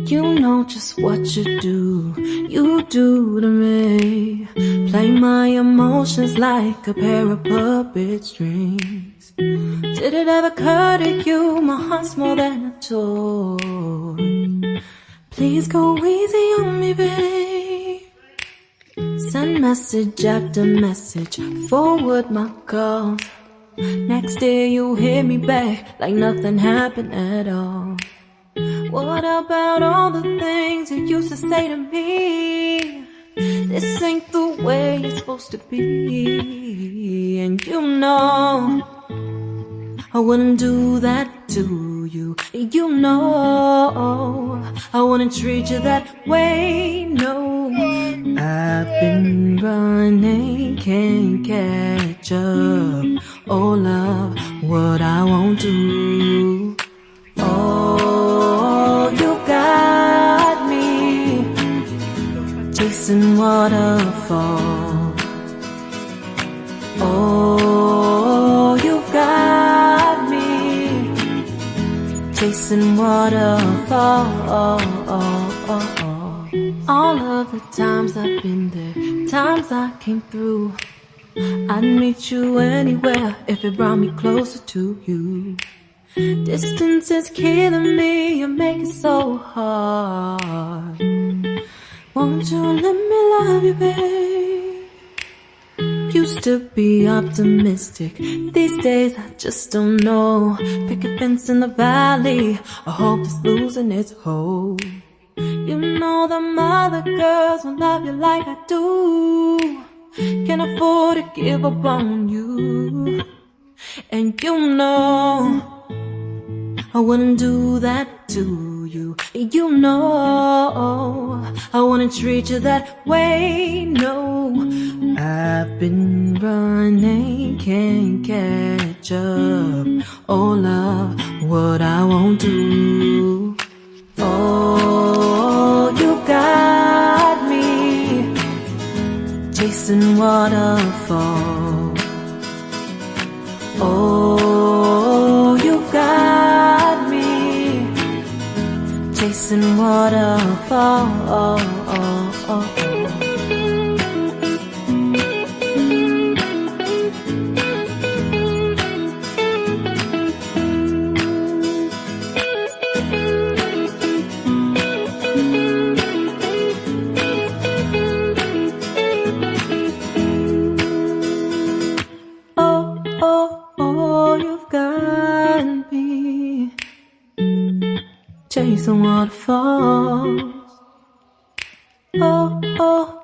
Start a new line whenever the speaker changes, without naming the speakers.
You know just what you do to me. Play my emotions like a pair of puppet strings. Did it ever occur to you my heart's more than a toy? Please go easy on me, babe. Send message after message, forward my calls. Next day you hit me back like nothing happened at all. What about all the things you used to say to me? This ain't the way it's supposed to be. And you know I wouldn't do that to you. You know I wouldn't treat you that way, no. I've been running, can't catch up. Oh love, what I won't do. Oh, you got me chasing waterfalls. Oh, you got me chasing waterfalls. All of the times I've been there, times I came through, I'd meet you anywhere if it brought me closer to you. Distance is killing me, you make it so hard. Won't you let me love you, babe? Used to be optimistic, these days I just don't know. Pick a fence in the valley, I hope it's losing its hold. You know them other girls won't love you like I do. Can't afford to give up on you. And you know I wouldn't do that to you. You know I wouldn't treat you that way, no. I've been running, can't catch up. Oh love, what I won't do. Oh, you got me chasing waterfalls. Oh, you got me chasing waterfalls. Oh, you've got me chasing waterfalls. Oh,